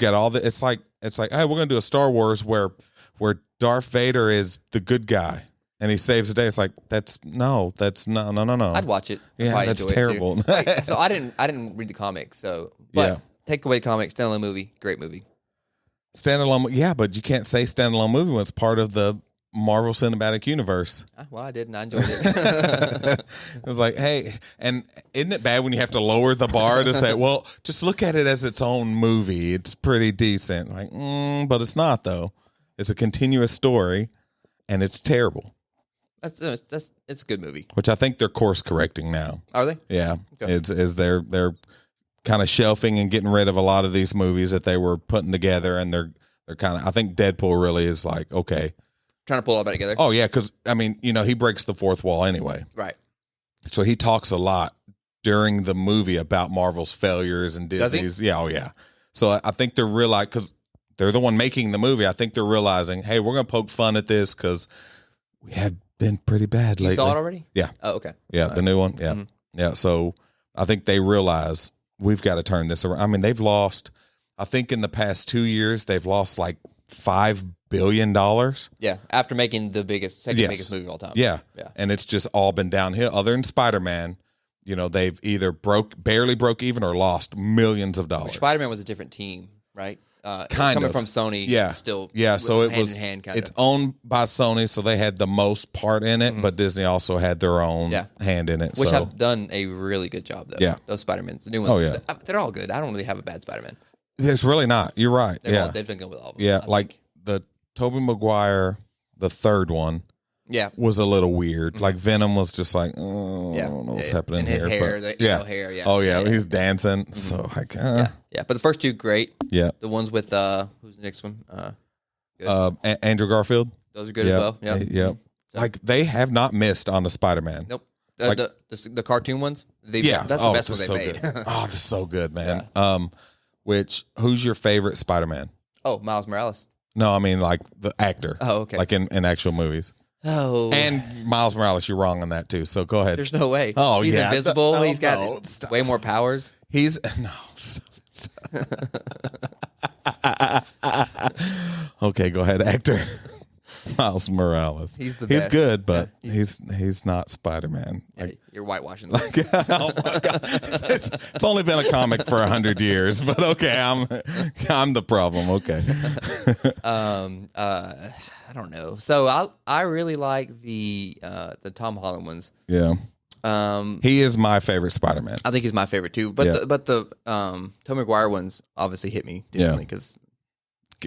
all the, it's like, hey, we're going to do a Star Wars where Darth Vader is the good guy and he saves the day. It's like, no. I'd watch it. Yeah, that's terrible. So I didn't read the comic. So, but take away comic, standalone movie, great movie. Standalone, yeah, but you can't say standalone movie when it's part of the Marvel Cinematic Universe. Well, I didn't. I enjoyed it. It was like, hey, and isn't it bad when you have to lower the bar to say, well, just look at it as its own movie. It's pretty decent. Like, but it's not, though. It's a continuous story, and it's terrible. It's a good movie. Which I think they're course correcting now. Are they? Yeah. Okay. It's they're kind of shelving and getting rid of a lot of these movies that they were putting together, and they're kind of, I think Deadpool really is like, okay. Trying to pull all that together. Oh, yeah, because, I mean, he breaks the fourth wall anyway. Right. So he talks a lot during the movie about Marvel's failures and Disney's. Does he? Yeah, oh, yeah. So I think they're realizing, because they're the one making the movie, I think they're realizing, hey, we're going to poke fun at this because we have been pretty bad lately. You saw it already? Yeah. Oh, okay. Yeah, the new one. Yeah. Mm-hmm. Yeah, so I think they realize we've got to turn this around. I mean, they've lost, I think in the past 2 years, they've lost like $5 billion. Yeah, after making the second biggest movie of all time. Yeah. And it's just all been downhill. Other than Spider-Man, they've either barely broke even or lost millions of dollars. Spider-Man was a different team, right? Coming from Sony. Yeah. Still. Yeah. So it hand was. in hand, kind it's owned by Sony, so they had the most part in it, but Disney also had their own hand in it. Which so. have done a really good job, though. Yeah. Those Spider-Mans, the new ones. Oh yeah. They're all good. I don't really have a bad Spider-Man. It's really not. You're right. They've done good with all of them. Yeah. I Like think. the Tobey Maguire, the third one. Yeah. Was a little weird. Like Venom was just like, I don't know what's happening and his here. hair, but, the yellow hair, yeah. Oh yeah, he's dancing. So like, yeah. But the first two, great. Yeah. The ones with who's the next one? Good. Andrew Garfield. Those are good as well. Yeah. Yep. So. Like they have not missed on the Spider-Man. Nope. Like, the cartoon ones. That's the best one they made. Oh, this is so good, man. Yeah. Who's your favorite Spider-Man? Oh, Miles Morales. No, I mean like the actor. Oh, okay. Like in actual movies. Oh. And Miles Morales, you're wrong on that too. So go ahead. There's no way. Oh, he's yeah. invisible. No, he's got way more powers. He's no. Okay, go ahead, actor. Miles Morales. He's the best. He's good, but he's not Spider-Man. Like, you're whitewashing this. Oh my God. It's only been a comic for 100 years, but okay, I'm the problem. Okay. I don't know. So I really like the Tom Holland ones. Yeah. He is my favorite Spider-Man. I think he's my favorite too. But the Tobey Maguire ones obviously hit me differently because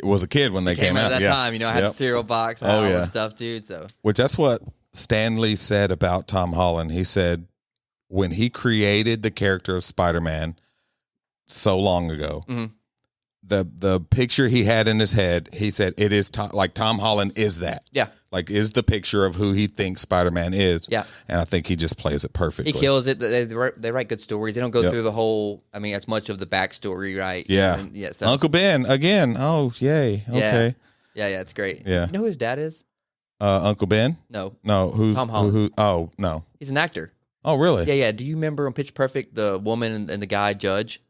was a kid when they came out at that time. I had the cereal box, I had all this stuff, dude. So which that's what Stan Lee said about Tom Holland. He said when he created the character of Spider-Man so long ago, the picture he had in his head, he said it is like Tom Holland is that. Yeah. Like is the picture of who he thinks Spider-Man is. Yeah. And I think he just plays it perfectly. He kills it. They write good stories. They don't go through the whole, as much of the backstory, right? Yeah. So. Uncle Ben, again. Oh, yay. Okay. Yeah, it's great. Yeah. You know who his dad is? Uncle Ben? No. Who's Tom Holland. Oh, no. He's an actor. Oh, really? Yeah. Do you remember on Pitch Perfect, the woman and the guy judge?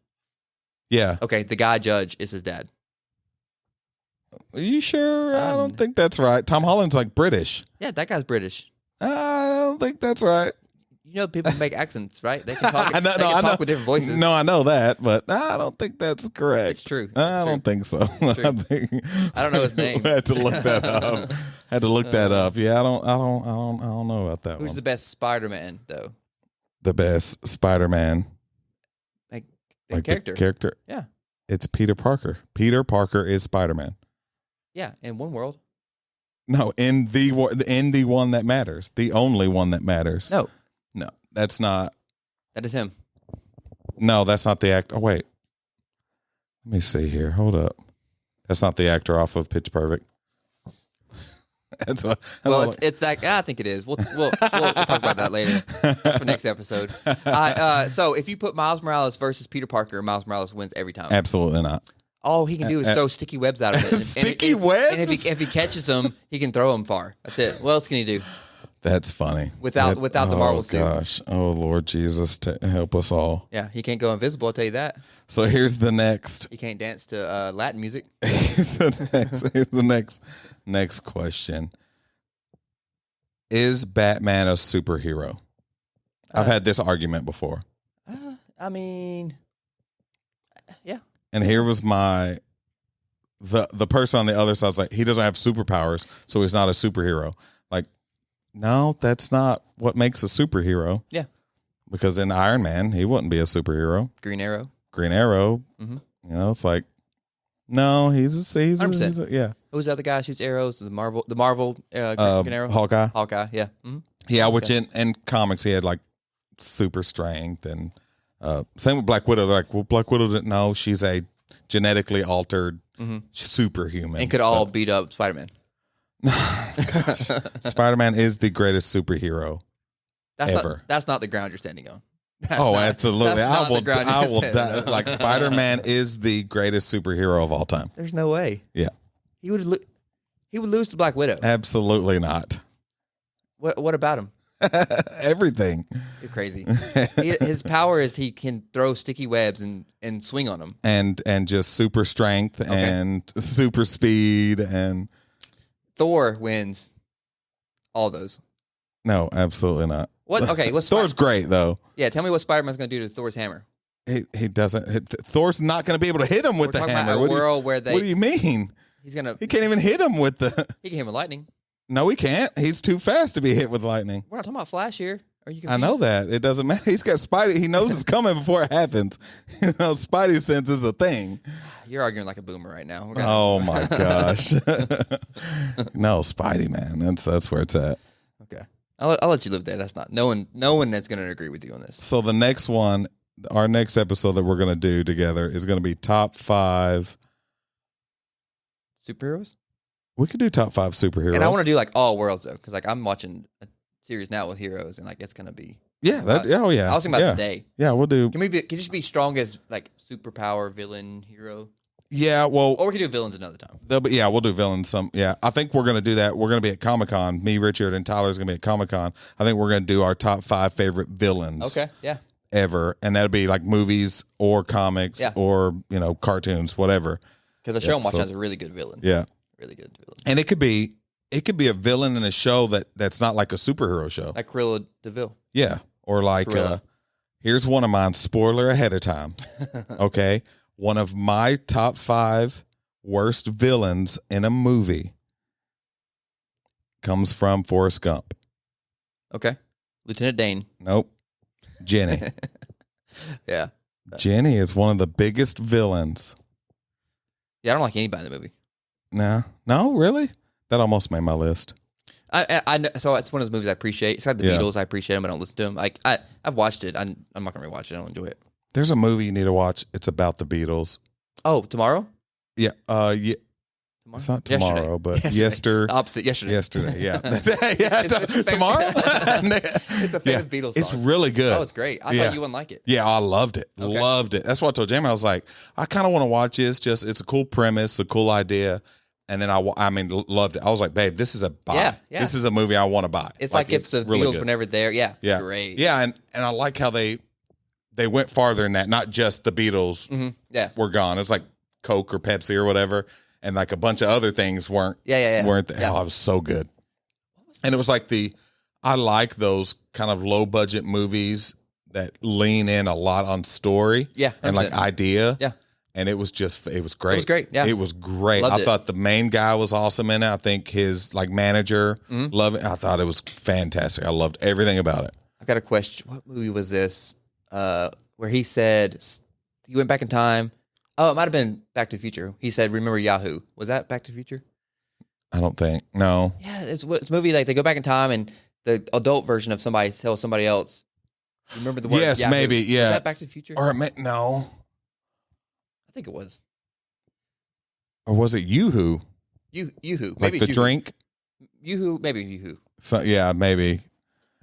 Yeah. Okay, the guy judge is his dad. Are you sure? I don't think that's right. Tom Holland's like British. Yeah, that guy's British. I don't think that's right. You know, people make accents, right? They can talk. They can talk with different voices. No, I know that, but I don't think that's correct. It's true. I don't think so. I don't know his name. I had to look that up. Yeah, I don't know about that. Who's the best Spider-Man though? The best Spider-Man. Like character. The character. Yeah. It's Peter Parker. Peter Parker is Spider-Man. Yeah, in one world. No, in the one that matters. The only one that matters. No, that's not. That is him. No, that's not the actor. Oh, wait. Let me see here. Hold up. That's not the actor off of Pitch Perfect. It's like I think it is. We'll talk about that later. That's for next episode. So if you put Miles Morales versus Peter Parker, Miles Morales wins every time. Absolutely not. All he can do is throw sticky webs out of it. Sticky webs? And if he catches them, he can throw them far. That's it. What else can he do? That's funny. Without the Marvel suit. Oh, gosh. Oh, Lord Jesus, help us all. Yeah, he can't go invisible, I'll tell you that. So here's the next. He can't dance to Latin music. Here's the next question. Is Batman a superhero? I've had this argument before. Yeah. And here was my the person on the other side is like, he doesn't have superpowers, so he's not a superhero. Like, no, that's not what makes a superhero. Yeah. Because in Iron Man, he wouldn't be a superhero. Green Arrow. Mm-hmm. You know, it's like, no, he's yeah. Who's the other guy who shoots arrows? The Marvel Green Arrow? Hawkeye, yeah. Mm-hmm. Yeah, which in comics, he had like super strength. And same with Black Widow. They're like, well, Black Widow didn't know she's a genetically altered superhuman. And could all beat up Spider-Man. Spider-Man is the greatest superhero ever. That's not the ground you're standing on. Absolutely. I will die. Like, Spider-Man is the greatest superhero of all time. There's no way. Yeah. He would lose to Black Widow. Absolutely not. What about him? Everything. You're crazy. His power is he can throw sticky webs and swing on them. And just super strength and super speed and Thor wins all those. No, absolutely not. What? Okay, Thor's great though. Yeah, tell me what Spider-Man's going to do to Thor's hammer. He doesn't. Thor's not going to be able to hit him with the hammer. What do you mean? He can't even hit him with the. He can hit him with lightning. No, he can't. He's too fast to be hit with lightning. We're not talking about Flash here. Are you confused? I know that. It doesn't matter. He's got Spidey. He knows it's coming before it happens. You know, Spidey sense is a thing. You're arguing like a boomer right now. Oh my gosh. No, Spidey, man. That's where it's at. Okay. I'll let you live there. That's not no one that's going to agree with you on this. So the next one, our next episode that we're going to do together is going to be top 5 superheroes. We could do top 5 superheroes, and I want to do like all worlds though, because like I'm watching a series now with heroes, and like it's going to be yeah. I was thinking about today. Yeah, we'll do. Can you just be strong as like superpower villain hero? Yeah, well, or we can do villains another time. We'll do villains. I think we're going to do that. We're going to be at Comic-Con. Me, Richard, and Tyler's going to be at Comic-Con. I think we're going to do our top 5 favorite villains. Okay, yeah. Ever, and that'll be like movies or comics or cartoons, whatever. Because the show I'm watching has a really good villain. Yeah, really good villain. And it could be a villain in a show that's not like a superhero show, like Cruella DeVille. Yeah, or like here's one of mine. Spoiler ahead of time. Okay. One of my top 5 worst villains in a movie comes from Forrest Gump. Okay. Lieutenant Dane. Nope. Jenny. Yeah. Jenny is one of the biggest villains. Yeah, I don't like anybody in the movie. No, really? That almost made my list. I know, so it's one of those movies I appreciate. It's like the Beatles. I appreciate them, but I don't listen to them. Like I've watched it. I'm not going to rewatch it. I don't enjoy it. There's a movie you need to watch. It's about the Beatles. Oh, tomorrow? Yeah. Yeah. Tomorrow? It's not tomorrow, but Opposite yesterday. Yesterday, yeah. Tomorrow? It's a famous Beatles song. It's really good. Oh, it's great. I thought you wouldn't like it. Yeah, I loved it. Okay. Loved it. That's what I told Jamie. I was like, I kind of want to watch this. It's a cool premise, a cool idea. And then loved it. I was like, babe, this is a buy. Yeah. This is a movie I want to buy. It's like if the really Beatles were never there. Yeah. Yeah. Great. Yeah, and I like how they went farther than that. Not just the Beatles were gone. It's like Coke or Pepsi or whatever. And like a bunch of other things weren't there. Oh, it was so good. And it was like I like those kind of low budget movies that lean in a lot on story. Yeah. 100%. And like idea. Yeah. And it was great. It was great. Yeah. It was great. Loved I thought the main guy was awesome in it. I think his like manager, love it. I thought it was fantastic. I loved everything about it. I got a question. What movie was this? Where he said he went back in time. Oh, it might have been Back to the Future. He said, "Remember Yahoo." Was that Back to the Future? I don't think. No. Yeah, it's a movie like they go back in time and the adult version of somebody tells somebody else. Remember the word? Yes, Yahoo? maybe. Yeah. Was that Back to the Future? Or no. I think it was. Or was it Yoo-Hoo? Yoo-Hoo. Maybe like the drink? Yoo-Hoo. Maybe Yoo-Hoo. So, yeah, maybe.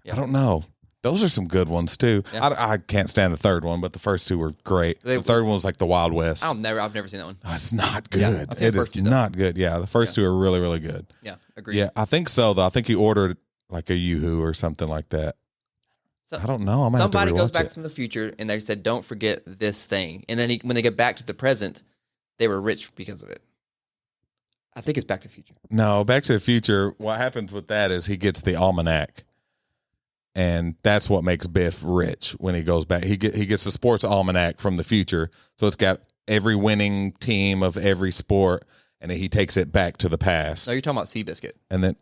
Yeah. I don't know. Those are some good ones too. Yeah. I can't stand the third one, but the first 2 were great. The third one was like the Wild West. I've never seen that one. Oh, it's not good. Yeah, it is not good. Yeah, the first 2 are really, really good. Yeah, agreed. Yeah, I think so though. I think he ordered like a Yoo-Hoo or something like that. So, I don't know. Somebody goes back from the future and they said, "Don't forget this thing." And then when they get back to the present, they were rich because of it. I think it's Back to the Future. No, Back to the Future. What happens with that is he gets the almanac. And that's what makes Biff rich when he goes back. He gets the sports almanac from the future. So it's got every winning team of every sport. and then he takes it back to the past. No, you're talking about Seabiscuit. And then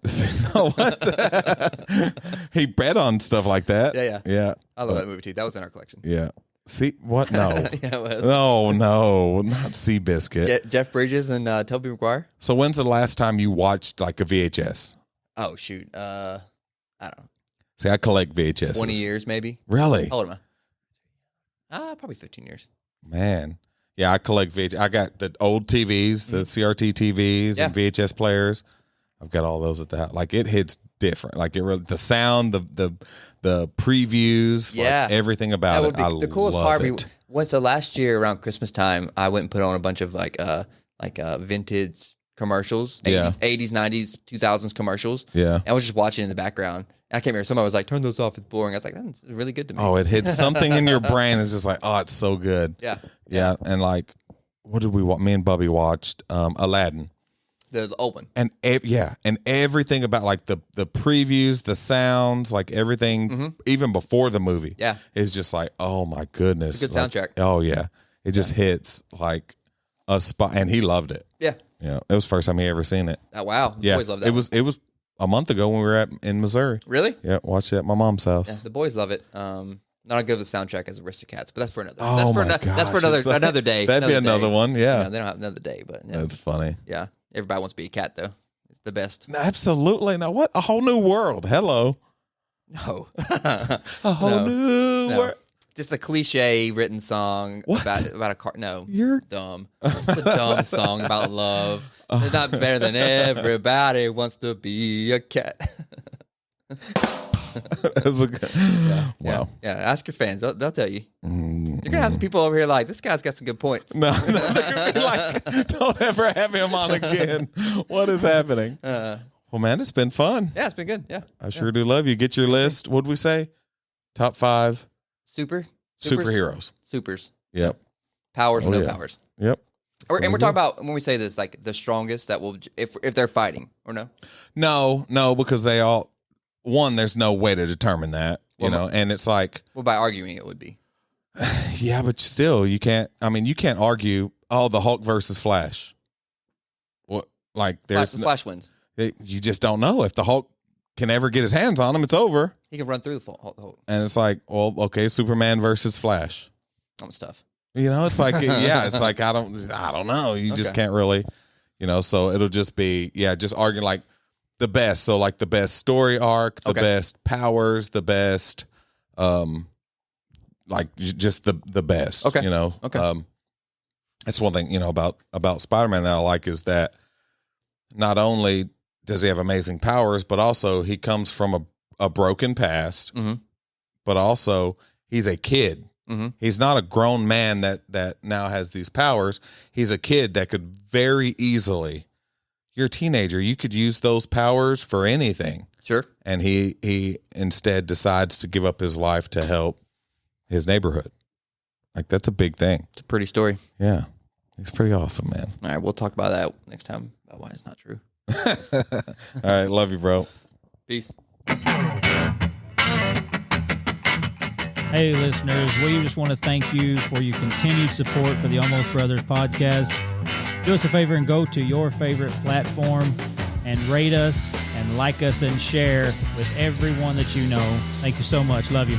what? He bet on stuff like that. Yeah. I love that movie too. That was in our collection. Yeah. See what? No. Yeah, it was. No, not Seabiscuit. Jeff Bridges and Tobey Maguire. So when's the last time you watched like a VHS? Oh shoot. I don't know. See, I collect VHS. 20 years maybe. Really? How old am I? Probably 15 years. Man. Yeah, I collect VHS. I got the old TVs, the CRT TVs and VHS players. I've got all those at the house. Like, it hits different. Like, it really, the sound, the previews, like, everything about it. The coolest part was the last year around Christmas time, I went and put on a bunch of like vintage commercials, 80s, 90s, 2000s commercials. Yeah. And I was just watching in the background. I can't remember. Somebody was like, turn those off. It's boring. I was like, that's really good to me. Oh, it hits something in your brain. It's just like, oh, it's so good. Yeah. And like, what did we watch? Me and Bubby watched Aladdin. The old one. And and everything about like the previews, the sounds, like everything, even before the movie, is just like, oh my goodness, it's a good soundtrack. Oh yeah, it just hits like a spot, and he loved it. Yeah, it was the first time he ever seen it. Oh wow, the boys love that. It was a month ago when we were in Missouri. Really? Yeah, watched it at my mom's house. Yeah, the boys love it. Not as good of a soundtrack as Aristocats, but that's for another. Oh That's for another day. That'd be another one. Yeah, they don't have another day, but that's funny. Yeah. Everybody wants to be a cat, though. It's the best. Absolutely. Now, what? A whole new world. Hello. No. A whole new world. Just a cliche written song about a car. No. You're dumb. It's a dumb song about love. It's not better than everybody wants to be a cat. That was a good, wow. Yeah, ask your fans. They'll tell you. You're going to have some people over here like, this guy's got some good points. No, they're going to be like, don't ever have him on again. What is happening? Well, man, it's been fun. Yeah, it's been good. Yeah. I sure do love you. Get your list. What'd we say? Top 5 superheroes. Supers. Yep. Powers or no powers. Yep. And we're talking about, when we say this, like the strongest that will, if they're fighting, or no? No, because they all, one, there's no way to determine that, you know, and it's like, well, by arguing it would be. Yeah, but still, you can't argue, the Hulk versus Flash. What, like, there's Flash wins. You just don't know if the Hulk can ever get his hands on him. It's over. He can run through the Hulk. And it's like, well, okay, Superman versus Flash. That's tough. You know, it's like, it's like, I don't know. You just can't really, so it'll just be, just arguing like the best. So like the best story arc, the best powers, the best, like just the best, that's one thing, about Spider-Man that I like is that not only does he have amazing powers, but also he comes from a broken past, but also he's a kid. He's not a grown man that now has these powers. He's a kid that could very easily, you're a teenager, you could use those powers for anything. Sure. And he instead decides to give up his life to help his neighborhood. Like, that's a big thing. It's a pretty story. Yeah. He's pretty awesome, man. All right, we'll talk about that next time, about why it's not true. All right, love you, bro. Peace. Hey, listeners, we just want to thank you for your continued support for the Almost Brothers podcast. Do us a favor and go to your favorite platform and rate us and like us and share with everyone that you know. Thank you so much. Love you.